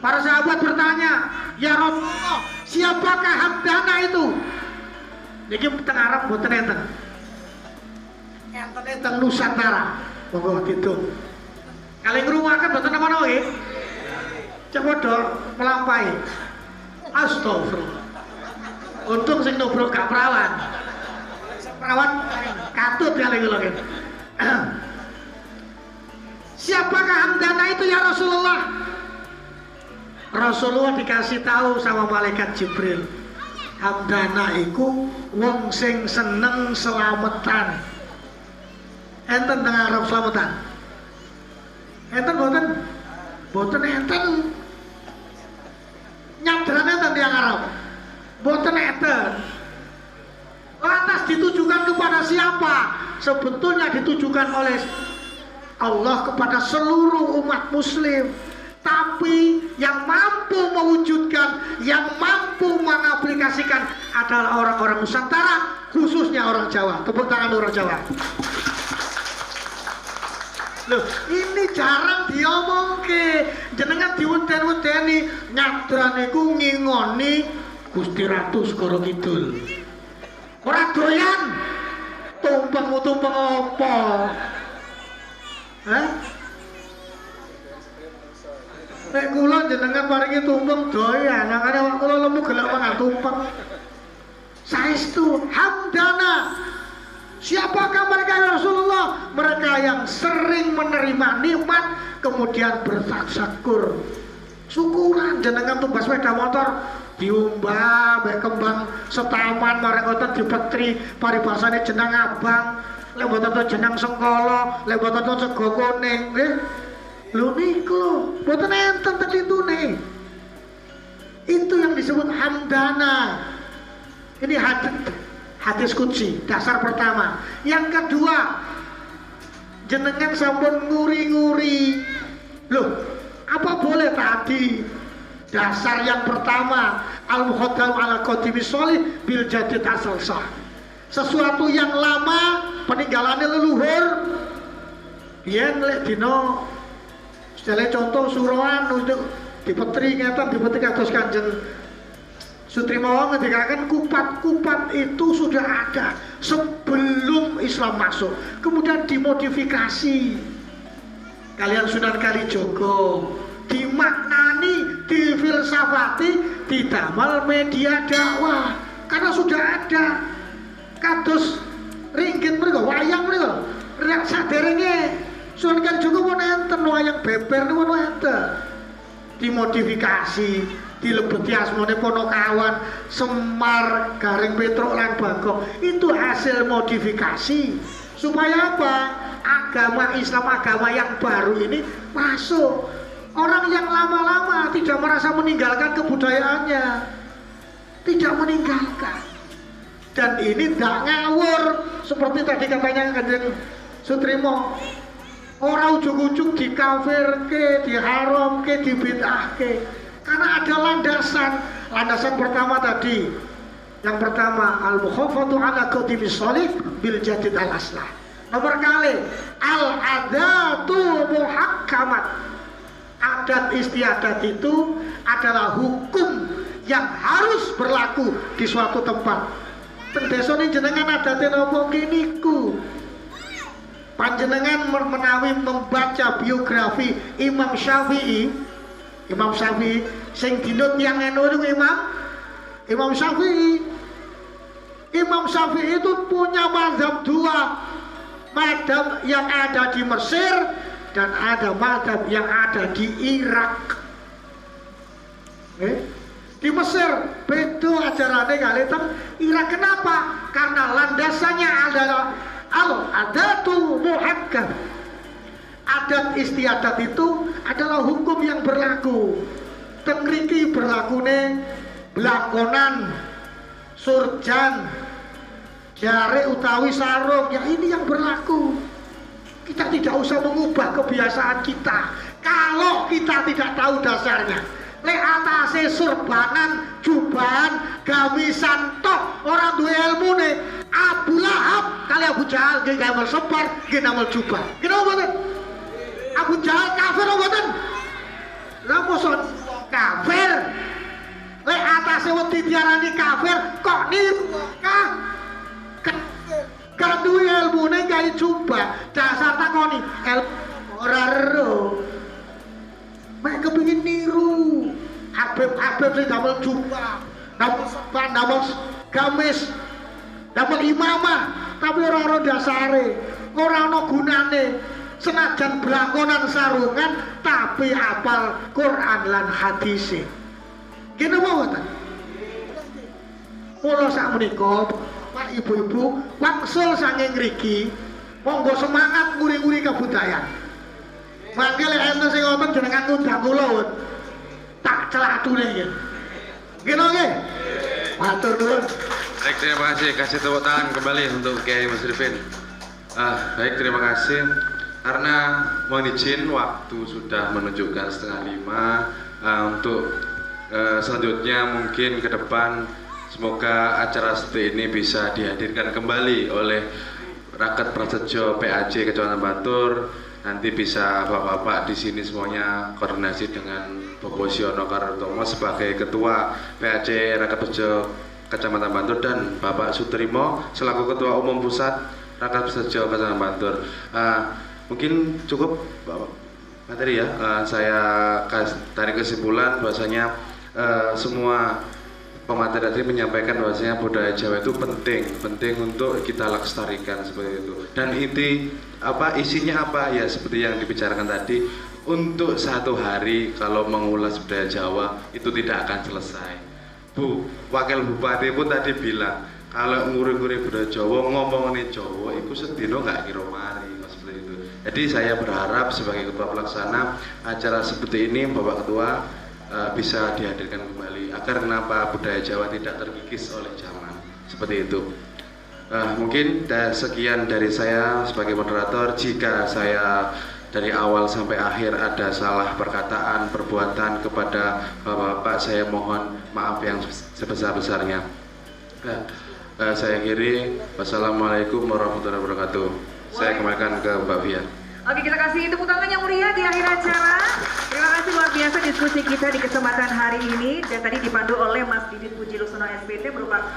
Para sahabat bertanya, ya Rasulullah, siapakah hamdana itu? Niki teng Arab mboten enten. Enten teng Nusantara. Monggo ditung. Kali ngrumaken mboten napa-napa nggih. Coba do melampaui. Astagfirullah. Untung sing nubruk gak perawan. Perawan katut kali kula nggih. Siapakah hamdana itu ya Rasulullah? Rasulullah dikasih tahu sama malaikat Jibril, hamdana iku wong sing seneng selametan. Enten teng Arab selametan? Enten boten? Boten enten. Nyadran enten tiyang Arab? Boten enten. Lantas ditujukan kepada siapa? Sebetulnya ditujukan oleh Allah kepada seluruh umat muslim. Tapi yang mampu mewujudkan, yang mampu mengaplikasikan adalah orang-orang Nusantara, khususnya orang Jawa. Tepuk tangan orang Jawa. Loh, ini jarang diomongke. Jenengan diweden-wedeni nyadran iku ngingoni Gusti Ratu Segara Kidul. Ora doyan tumpeng-tumpeng apa? Hah? Nek kula jenengan paringi tumpeng doyan, makane awak kula lemu gelek mangan tumpeng. Saestu hamdana. Siapakah mereka ya Rasulullah? Mereka yang sering menerima nikmat kemudian bertaksakur. Syukuran jenengan tumbas sepeda motor diumbah mek kembang setaman marang ngoten dipetri paribasane jeneng abang. Lek mboten jeneng sengkala, lek mboten sego kuning, nggih. Lho niku mboten enten tetitune. Itu yang disebut hamdana. Ini hadis qudsi, dasar pertama. Yang kedua, jenengan sampun nguri-nguri. Loh, apa boleh tadi? Dasar yang pertama, al-muqaddam ala qadimi sholih bil jadid asal sah. Sesuatu yang lama peninggalannya leluhur. Yen lek dina Misalnya contoh suruhan untuk dipetri ngeten dipetri kados Kanjeng Sutrimo ngendikaken kupat-kupat itu sudah ada sebelum Islam masuk. Kemudian dimodifikasi. Kalian Sunan Kalijogo dimaknani difilsafati, didamel media dakwah. Karena sudah ada kados ringgit mereka, wayang mereka. Riak saderenge Sunan Kalijaga pun enten wayang beber niku enten. Dimodifikasi, dilebeti asmane Ponokawan, Semar, Garing Petruk lan Bagong. Itu hasil modifikasi. Supaya apa? Agama Islam, agama yang baru ini masuk. Orang yang lama-lama tidak merasa meninggalkan kebudayaannya, tidak meninggalkan. Dan ini tidak ngawur seperti tadi katanya Kanjeng Sutrimo. Orang ujung-ujung dikafirke, diharamke, dibid'ahke. Karena ada landasan. Landasan pertama tadi. Yang pertama, al-mukhafatu ala qadimis sholih bil jadid al-aslah. Nomor kali, al-adatu muhakkamat. Adat istiadat itu adalah hukum yang harus berlaku di suatu tempat. Pendesa ini jenengan adatnya napa kiniku. Panjenengan menawi membaca biografi Imam Syafi'i, sing dinut yang eno Imam Syafi'i. Imam Syafi'i itu punya mazhab dua, mazhab yang ada di Mesir dan ada mazhab yang ada di Irak. Di Mesir beda ajarannya kali teng Irak. Kenapa? Karena landasannya adalah al-adatu muhakkam. Adat istiadat itu adalah hukum yang berlaku. Teng mriki berlakune blakonan, surjan, jare utawi sarung, ya ini yang berlaku. Kita tidak usah mengubah kebiasaan kita kalau kita tidak tahu dasarnya. Lek atase surbanan, jubahan, gamisan tok orang duwe ilmune. Abu Lahab kali Abu Jahal nggih gamel separ, nggih namel jubah. Kenapa mboten? Abu Jahal kafir apa mboten? Lah mosok kafir. Lek atase wedi diarani kafir kok nikah? Kan duwe ilmune gawe jubah. Dasar takoni ilmu ora ero. Mek kepengin niru Habib sing damel jubah, damel gamis, damel imamah, tapi ora dasare, ora ana gunane. Senajan blangkonan sarungan tapi apal Quran lan hadise. Kene mboten. Mula sakmenika Pak Ibu-ibu wangsul saking ngriki, monggo semangat nguri-nguri kebudayaan. Mangke lek enten sing wonten jenengan ngundang kula tak celatune nggih. Nggih nggih. Matur nuwun. Baik, terima kasih. Kasih tepuk tangan kembali untuk Kiai Musrifin. Baik, terima kasih. Karena mohon izin waktu sudah menunjukkan 4:30 untuk selanjutnya mungkin ke depan semoga acara seperti ini bisa dihadirkan kembali oleh Rakyat Prasetyo PAJ Kecamatan Bantur. Nanti bisa bapak-bapak di sini semuanya koordinasi dengan Bapak Siono Kartomo sebagai Ketua PAJ Rakyat Prasetyo Kecamatan Bantur dan Bapak Sutrimo selaku Ketua Umum Pusat Rakyat Prasetyo Kecamatan Bantur. Mungkin cukup Bapak materi ya. Saya tarik kesimpulan bahwasanya semua pemateri tadi menyampaikan bahwasanya budaya Jawa itu penting untuk kita lestarikan seperti itu. Dan isinya apa ya seperti yang dibicarakan tadi. Untuk satu hari kalau mengulas budaya Jawa itu tidak akan selesai. Bu, Wakil Bupati pun tadi bilang kalau nguri-nguri budaya Jawa ngomongin Jawa itu sedino nggak kira mari seperti itu. Jadi saya berharap sebagai Ketua Pelaksana acara seperti ini Bapak Ketua bisa dihadirkan kembali agar kenapa budaya Jawa tidak terkikis oleh zaman seperti itu. Mungkin sekian dari saya sebagai moderator. Jika saya dari awal sampai akhir ada salah perkataan, perbuatan kepada Bapak-bapak, saya mohon maaf yang sebesar-besarnya. Saya akhiri. Wassalamualaikum warahmatullahi wabarakatuh. Saya kembalikan ke Mbak Fia. Oke, kita kasih tepuk tangan yang meriah di akhir acara. Terima kasih luar biasa diskusi kita di kesempatan hari ini. Dan tadi dipandu oleh Mas Didit Puji Lusono SPT merupakan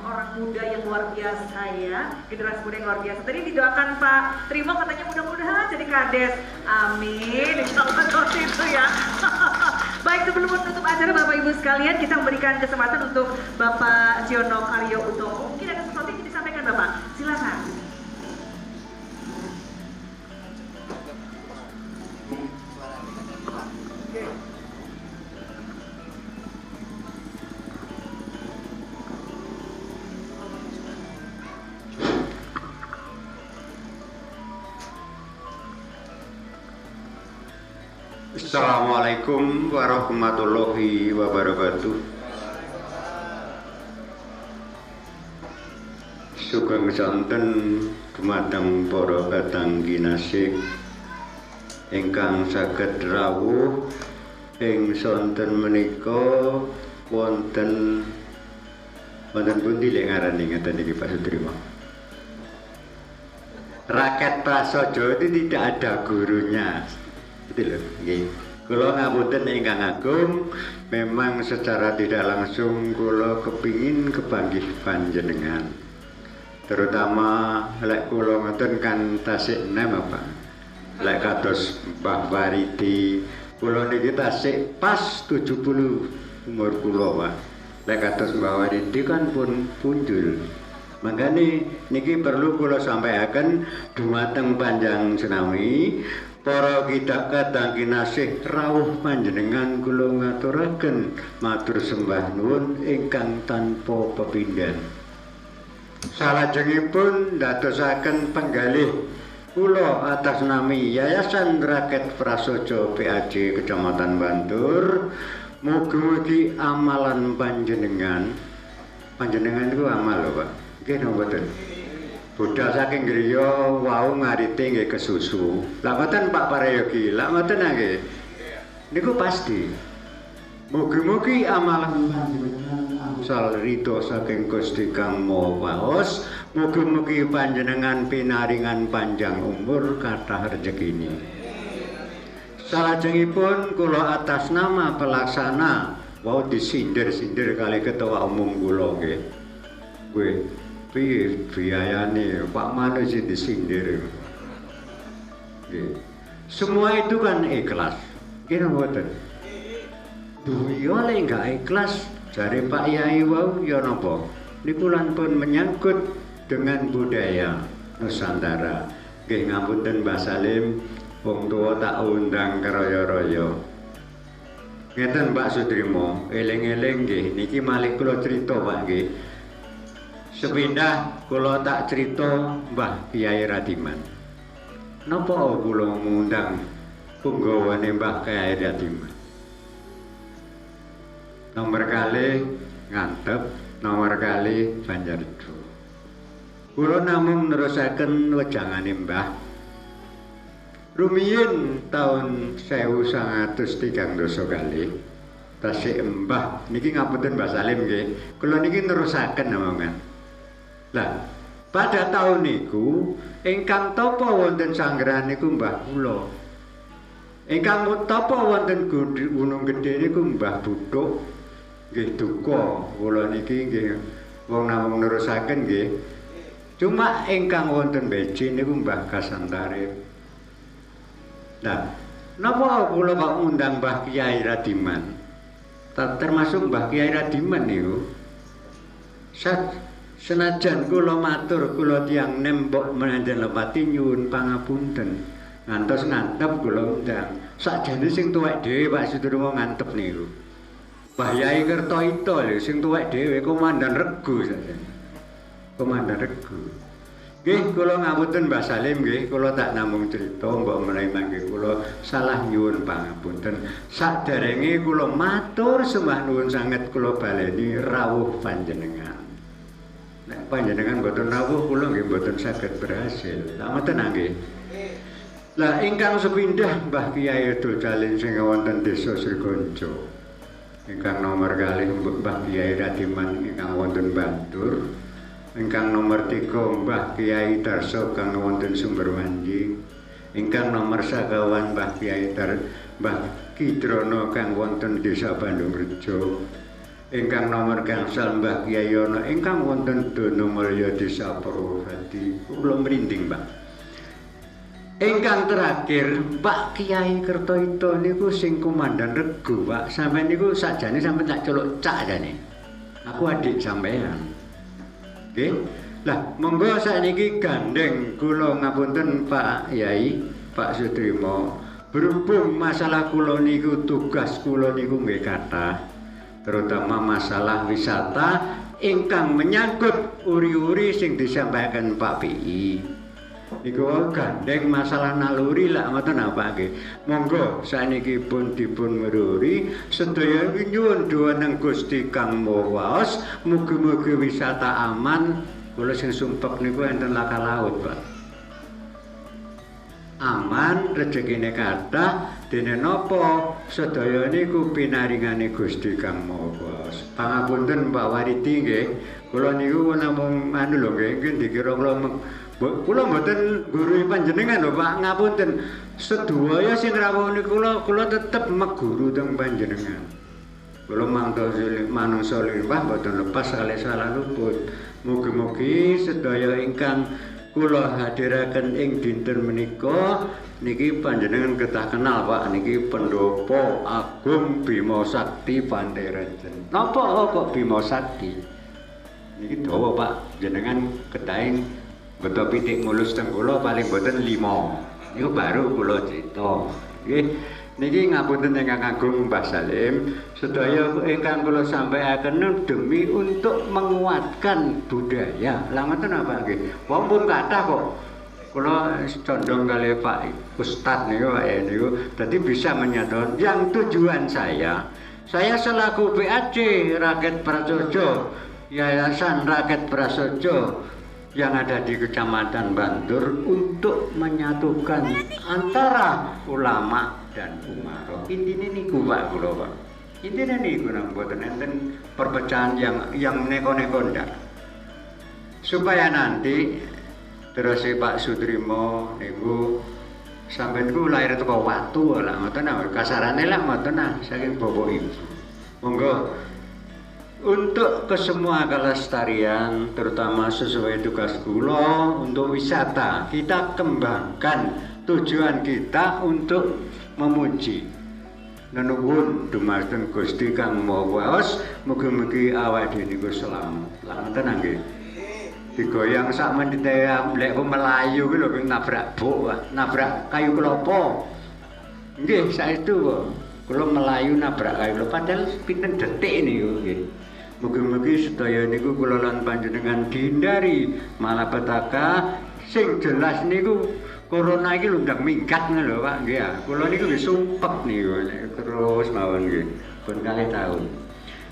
orang muda yang luar biasa ya, generasi muda yang luar biasa. Tadi didoakan Pak Trimo katanya mudah-mudahan jadi kades. Amin. Insya Allah seperti itu ya. Baik, sebelum menutup acara Bapak Ibu sekalian, kita memberikan kesempatan untuk Bapak Siono Aryo Utomo. Mungkin ada sesuatu yang disampaikan Bapak, silakan. Assalamualaikum warahmatullahi wabarakatuh. Sugeng sonten dumateng para kadang kinasih ingkang saged rawuh ing sonten menika wonten pundi lek ngarani ngeten iki Pak Sutrimo. Rakyat prasaja itu tidak ada gurunya. Betul lho, nggih. Kula ngapunten ingkang agung, memang secara tidak langsung kula kepingin kepanggih panjenengan. Terutama lek kula ngoten kan tasik enem apa. Lek kados Mbah Waridi, kula niki tasik pas 70 umur kula, Pak. Lek kados Mbah Waridi kan pun punjul. Makanya niki perlu kula sampaikan dumateng panjang senami para kidak kadang kinasih rawuh panjenengan kula ngaturaken matur sembah nuwun ingkang tanpa pepindhan. Salajengipun dadosaken penggalih kula atas nami Yayasan Rakyat Prasaja PAJ Kecamatan Bantur, mugi-mugi amalan panjenengan itu amal lho Pak. Nggih napa mboten? Budal saking griya wau ngarite nggih kesusu. Lah ngoten Pak Parayogi, lah ngoten nggih. Niku pasti. Mugi-mugi amalan panjenengan angsal ridho saking Gusti Kang Maha Waos. Mugi-mugi panjenengan pinaringan panjang umur kathah rejekine. Salajengipun kula atas nama pelaksana wau disindir-sindir kali ketua umum kula nggih. Kuwi piye biayane Pak Manu sing disindir. Semua itu kan ikhlas. Kira mboten. Duyo lek enggak ikhlas jare Pak Yai wau ya napa? Niku lan pun menyangkut dengan budaya Nusantara. Nggih ngapunten Mbah Salim, wong tuwa tak undang keroyo-royo. Ngeten Pak Sutrimo, eling-eling nggih niki malih kula crita Pak nggih. Sepindah kula tak cerita Mbah Kyai Radiman. Napa kula ngundang punggawane Mbah Kyai Radiman? Nomor kali Ngantep, nomor kali Banjardo. Kula namung nerusaken wejangane Mbah. Rumiyin taun 1930 kali tasik Mbah niki ngapunten Mbah Salim nggih. Kula niki nerusaken omongan. Lah, pada tahun niku ingkang tapa wonten sanggrahan niku Mbah kula. Ingkang tapa wonten Gunung Gedhe niku Mbah Butuk. Nggih duka kula niki nggih wong namung nerusaken nggih. Cuma ingkang wonten Beji niku Mbah Kasantari. Nah, napa kula kok ngundang Mbah Kyai Radiman? Termasuk Mbah Kyai Radiman niku. Senajan kula matur kula tiyang nembok menanjen lepati nyuwun pangapunten. Ngantos ngantep kula undang. Sakjane sing tuwek dhewe Pak Sudirmo ngantep niku. Mbah Yai Kertoito lho sing tuwek dhewe Komandan Regu sakjane. Komandan Regu. Nggih kula ngapunten Mbah Salim nggih kula tak namung crita mbok menawi mangke kula salah nyuwun pangapunten. Saderenge kula matur sembah nuwun sanget kula baleni rawuh panjenengan. Nek panjenengan mboten rawuh kula nggih mboten saged berhasil. Lah ngoten nggih. Lah ingkang sepindah Mbah Kyai Dodalin sing wonten Desa Srikanca. Ingkang nomor kalih Mbah Kyai Radiman ingkang wonten Bantur. Ingkang nomor 3 Mbah Kyai Darso kang wonten Sumberwanji. Ingkang nomor 1 Mbah Kyai Mbah Kidrono kang wonten Desa Bandung Rejo. Ingkang nomor gangsal Mbah Kyai Yono ingkang wonten Donomulya Desa Purwodadi. Kula mrinding, Mbak. Ingkang terakhir Pak Kiai Kertoito niku sing komandan regu Pak. Sampeyan niku sakjane sampeyan tak celuk cak jane. Aku adik sampean. Nggih. Lah monggo sakniki gandeng kula ngapunten Pak Yai, Pak Sutrimo. Berhubung masalah kula niku tugas kula niku nggih kathah. Terutama masalah wisata ingkang menyangkut uri-uri sing disampaikan Pak PI. Niku gandeng masalah naluri lah ngoten apa nggih. Monggo saniki pun dipun meruri sedaya nyuwun dhumateng Gusti Kang Mawaos mugi-mugi wisata aman. Kula sing sumpek niku enten laka laut, Pak. Aman rezekine kathah dene napa sedaya niku pinaringane Gusti Kang Mawaos. Pangapunten Pak Waridi nggih. Kula niku namung anu lho nggih dikira kula mboten guru panjenengan lho Pak, ngapunten. Sedaya sing rawuh niku kula tetep meguru teng panjenengan. Kula manungsa limpah mboten lepas kalih salah luput. Mugi-mugi sedaya ingkang kula hadiraken ing dinten menika niki panjenengan kedah kenal Pak, niki Pendopo Agung Bima Sakti Panderejen. Napa kok Bima Sakti? Niki dawa Pak, jenengan kedaing beto pitik mulus teng kula paling boten 5. Niku baru kula crita. Nggih. Niki ngapunten ingkang agung Mbah Salim, sedaya ingkang kula sampaiaken demi untuk menguatkan budaya. Lah ngoten apa nggih? Wong pun kathah kok. Kula condong kali Pak Ustadz niku Pak niku dadi bisa menyatakan yang tujuan saya selaku PAC Rakyat Prasojo, Yayasan Rakyat Prasojo yang ada di Kecamatan Bantur untuk menyatukan antara ulama dan umaro. Intine niku Pak kula Pak. Intine niku nang mboten enten perpecahan yang neko-neko ndak. Supaya nanti terus Pak Sutrimo niku sampeyan ku lahir teko watu lah ngoten kasarane lah ngoten saking bapak ibu. Monggo untuk ke semua kelestarian terutama sesuai tugas kula untuk wisata kita kembangkan tujuan kita untuk memuji nuwun dumateng Gusti Kang Mawaos mugi-mugi awak dhewe niku selamat. Lah ngoten nggih. Digoyang sak menite lek melayu ku lho nabrak nabrak kayu kelapa. Nggih saestu kok. Kula melayu nabrak kayu kelapa padahal pinten detik niku nggih. Mugi-mugi sedaya niku kula lan panjenengan dihindari malapetaka sing jelas niku corona iki lundang minggat ngono lho Pak nggih ya. Kula niku nggih sumpek niku terus mawon nggih pun kalih taun.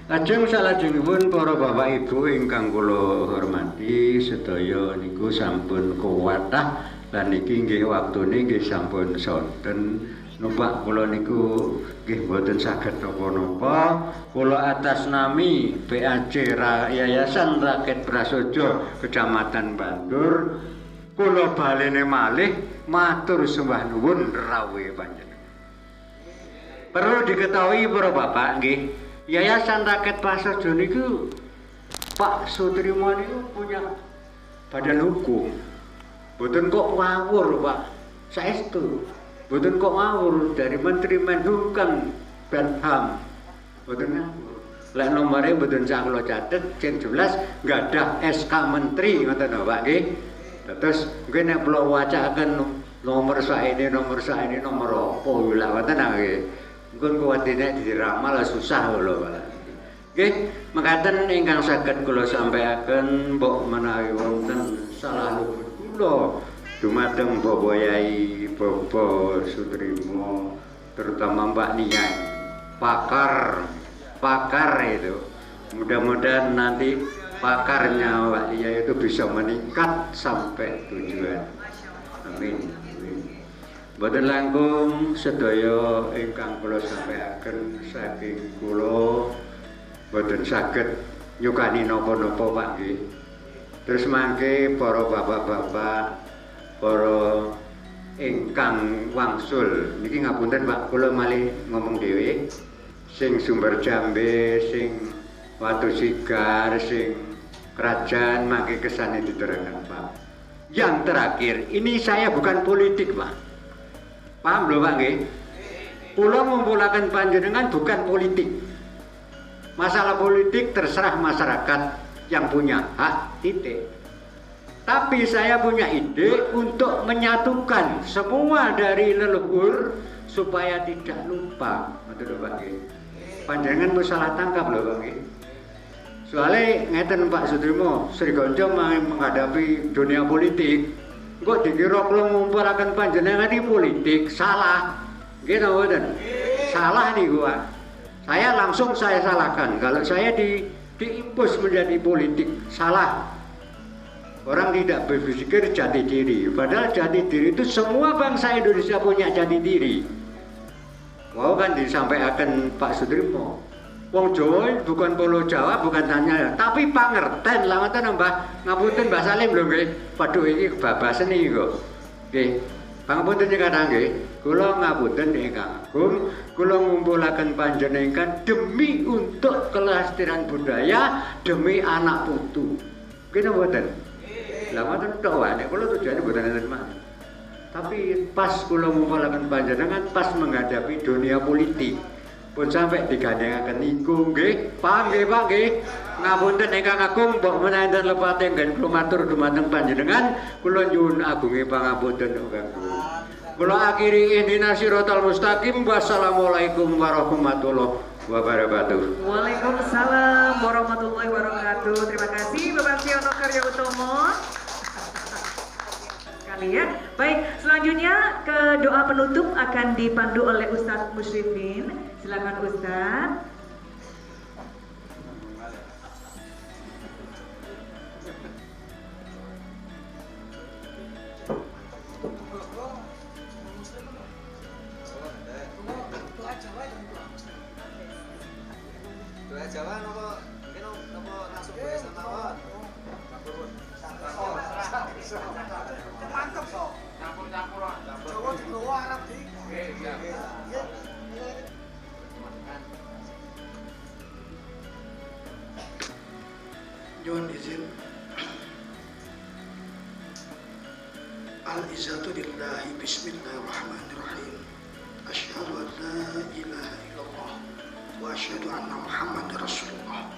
Lajeng salajengipun para bapak ibu ingkang kula hormati sedaya niku sampun kuwatah lan niki nggih waktune nggih sampun sonten. Numpak kula niku nggih mboten saged napa-napa. Kula atas nami PAC Yayasan Rakyat Prasojo Kecamatan Bantur kula balene malih matur sembah nuwun rawuhe panjenengan. Perlu diketahui para bapak nggih, Yayasan Rakyat Prasojo niku Pak Sutrimo niku punya badan hukum. Mboten kok ngawur Pak. Saestu. Mboten kok ngawur dari Menteri Menhukam dan HAM. Mboten ngawur. Lek nomore mboten sak kula catet sing jelas nggadah SK Menteri ngoten lho Pak nggih. Terus mungkin nek kula wacaken nomor saene nomor apa lha ngoten nggih. Mungkin kuwatine diramal susah lho Pak. Nggih, mekaten ingkang saged kula sampaiaken mbok menawi wonten salah luput kula dumateng Bapak Yai Bapak Sutrimo terutama Mbak Nia pakar itu mudah-mudahan nanti pakarnya Mbak Nia itu bisa meningkat sampai tujuan amin. Boten langkung sedaya ingkang kula sampaiaken saking kula boten saged nyukani napa-napa Pak nggih. Terus mangke para bapak-bapak para ingkang wangsul niki ngapunten Pak kula malih ngomong dhewe sing Sumber Jambe sing Watu Sigar sing Kerajaan mangke kesane diterangan Pak Yang terakhir, ini saya bukan politik, Pak. Paham lho, Pak nggih? Kula ngumpulaken panjenengan bukan politik. Masalah politik terserah masyarakat yang punya hak, titik. Tapi saya punya ide untuk menyatukan semua dari leluhur supaya tidak lupa. Betul Pak nggih. Panjenengan mau salah tangkap lho Pak nggih. Soalnya ngeten Pak Sudirmo, Sri Gonjo menghadapi dunia politik. Kok dikira kula ngumpulaken panjenengan ini politik, salah. Nggih napa mboten? Salah nih gua. Saya langsung saya salahkan kalau saya diimpus menjadi politik, salah. Orang tidak berpikir jati diri, padahal jati diri itu semua bangsa Indonesia punya jati diri. Mau kan disampaikan Pak Sudirmo. Wong Jawa bukan Pulau Jawa, bukan hanya, tapi pangerten lah ngoten Mbah. Ngapunten Mbah Salim lho nggih. Waduh iki kebabasan iki kok. Nggih. Pangapunten kadang nggih. Kula ngapunten ingkang agung, kula ngumpulaken panjenengan demi untuk kelestarian budaya, demi anak putu. Nggih mboten? Lah ngoten tok wae nek kula tujuane mboten enten mah. Tapi pas kula ngumpulaken panjenengan pas menghadapi dunia politik. Pun sampai digandengaken niku nggih. Paham nggih Pak nggih? Ngapunten ingkang agung mbok menawi enten lepate nggen kula matur dumateng panjenengan, kula nyuwun agunge pangapunten ingkang agung. Kula akhiri ihdinash shiratal mustaqim. Wassalamualaikum warahmatullahi wabarakatuh. Waalaikumsalam warahmatullahi wabarakatuh. Terima kasih Bapak Siono Karya Utomo. Kalian. Baik, selanjutnya ke doa penutup akan dipandu oleh Ustadz Musyrifin. Silakan Ustadz. Doa Jawa nopo mungkin nopo langsung boleh mawon. Mantap kok. Campur-campur. Jawa Jawa Arab iki. Nggih, Nyuwun izin. Al-izzatu lillahi, bismillahirrahmanirrahim. Asyhadu an la ilaha illallah wa asyhadu anna Muhammadar Rasulullah.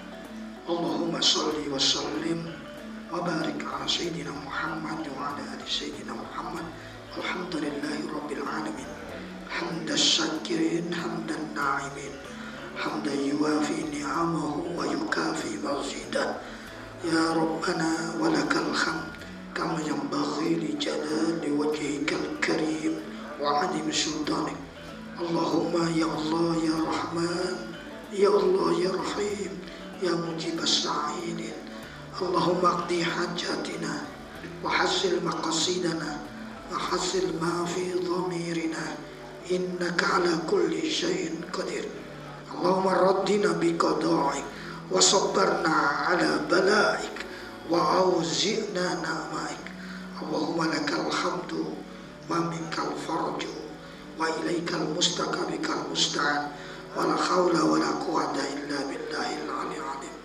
Allahumma shalli wa sallim wa barik ala sayyidina Muhammad wa ala ali sayyidina Muhammad. Alhamdulillahi rabbil alamin. Hamdas syakirin, hamdan na'imin. Hamdan yuwafi ni'amahu wa yukafi mazidah. Ya Rabbana walakal hamd kama yanbaghi li jalali wajhikal karim wa 'azimi sultanik. Allahumma ya Allah ya Rahman, ya Allah ya Rahim, ya mujibas sa'ilin. Allahumma qdi hajatina wa hasil maqasidana wa hasil ma fi dhamirina, innaka ala kulli syai'in qadir. Allahumma raddina bi qada'ik wa sabarna ala balaik wa auzi'na na'maik. Allahumma lakal hamdu wa minkal farju wa ilaikal mustaqabikal musta'an wa la khawla wa la quwata illa billahil aliyil azim.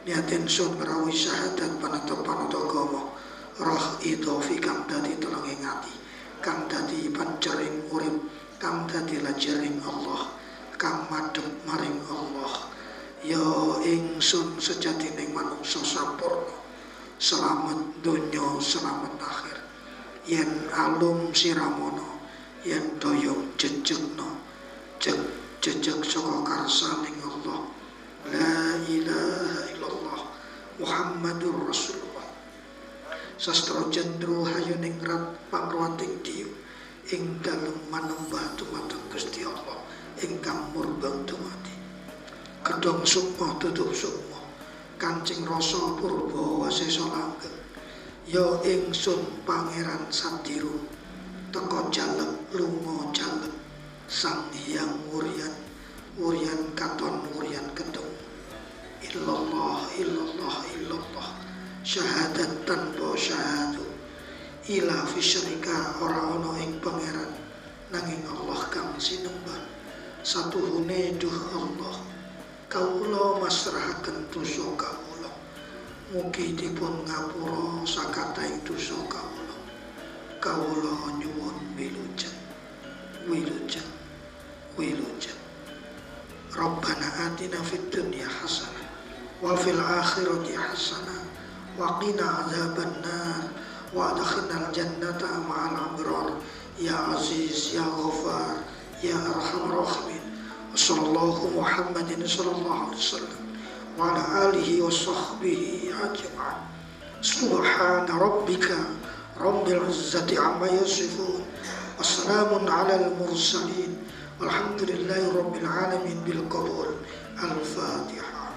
Niatin sun merawi syahadat panata-panata agama roh idhofi kang dadi telenging ati, kang dadi pancering urip, kang dadi lajering Allah, kang madhep maring Allah. Ya ingsun sejatining manungsa sampurna, selamat donya selamat akhir. Yen alum siramono, yen doyong jejegna, jejeg saka karsaning Allah. La ilaha illallah Muhammadur Rasulullah. Sastra jendro hayuning rat pangruwating diyu ing dalem manembah dumateng Gusti Allah ingkang murbang dumadi. Kedong sukma tutup sukma, kancing rasa purba wasesa langgeng. Ya ingsun pangeran Sandiru, teka jalep lunga jalep, sang hyang wuryan, wuryan katon wuryan kedung. Illallah illallah illallah, syahadat tanpa syahadu. Ila fisyarika ora ana ing pangeran nanging Allah kang sinembah. Satuhune duh Allah. Kawula masrahaken dosa kawula, mugi dipun ngapura sakataing dosa kawula. kawula nyuwun wilujeng Rabbana atina fid dunya hasanah wa fil akhirati hasanah wa qina adzabannar wa adkhilnal jannata ma'al abrar ya aziz ya ghafar ya arhamar rahimin. Sallallahu Muhammadin sallallahu alaihi wasallam wa ala alihi wa sahbihi ajma'in. Subhana rabbika rabbil izzati amma yasifun. Wassalamun alal mursalin. Walhamdulillahi rabbil alamin bil qabul. Al-Fatihah.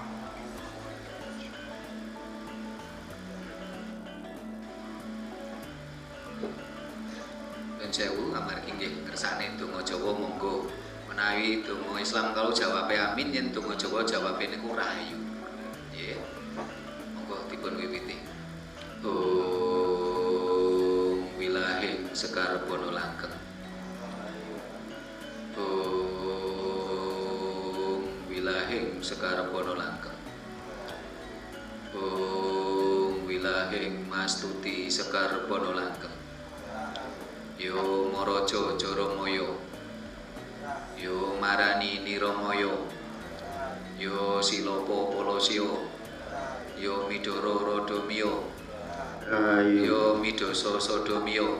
Ben sewu amargi nggih kersane donga Jawa monggo. Menawi donga Islam kalau jawabe amin, yen donga Jawa jawabe niku rahayu. Nggih. Monggo dipun wiwiti. Om wilahing sekar bono langkeng. Om wilahing sekar bono langkeng. Om wilahing mastuti sekar bono langkeng. Yo maraja Jaramaya, yo marani Niramaya, yo Silapa Palasya, yo Midara Radamya, yo Midasa Sadamya,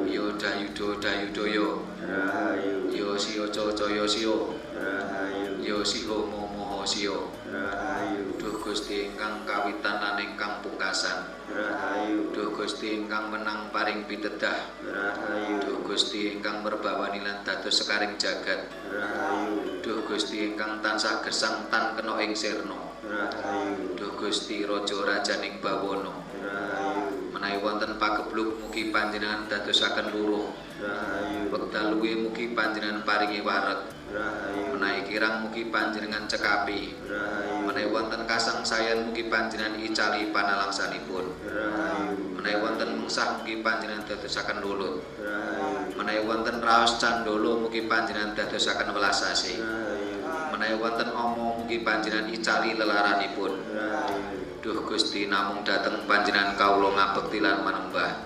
yo Dayuda Dayudaya, yo Siyaca Cayasya, yo Sihama Mahasya. Duh Gusti ingkang kawitan lan ingkang pungkasan. Duh Gusti ingkang menang paring pitedah. Duh Gusti ingkang merbawani lan dados sekaring jagat. Duh Gusti ingkang tansah gesang tan kena ing sirna. Duh Gusti Raja Rajaning Bawana. Menawi wonten pagebluk mugi panjenengan dadosaken luruh. Wekdal luwe mugi panjenengan paringi waret. Menawi kirang mugi panjenengan cekapi. Menawi wonten kasangsayan mugi panjenengan icali panalangsanipun. Menawi wonten mengsah mugi panjenengan dadosaken lulut. Menawi wonten raos candala mugi panjenengan dadosaken welas asih. Menawi wonten ama mugi panjenengan icali lelaranipun. Duh Gusti namung dhateng panjenengan kawula ngabekti lan manembah.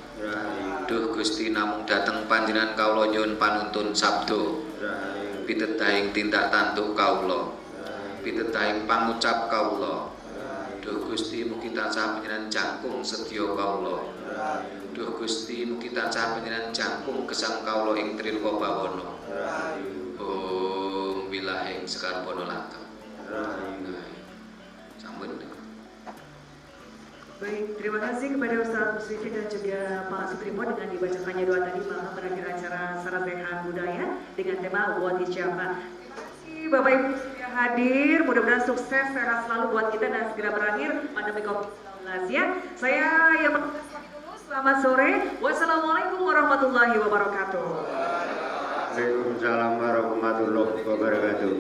Duh Gusti namung dhateng panjenengan kawula nyuwun panuntun sabda. Pitetahing tindak tanduk kawula, pitetahing pangucap kawula. Duh Gusti mugi tansah panjenengan jangkung sedya kawula. Duh Gusti mugi tansah panjenengan jangkung gesang kawula ing triloka bawana. Om wilahing sekar bono langkeng. Sampun. Baik, terima kasih kepada Ustaz Muslimin dan juga Pak Sutrimo dengan dibacakannya doa tadi malam berakhir acara Sarasehan Budaya dengan tema Buat Ijabah. Terima kasih Bapak Ibu sudah hadir, mudah-mudahan sukses, sehat selalu buat kita dan segera berakhir pandemi COVID-19 ya. Saya yang bertugas dulu, selamat sore. Wassalamualaikum warahmatullahi wabarakatuh. Waalaikumsalam warahmatullahi wabarakatuh.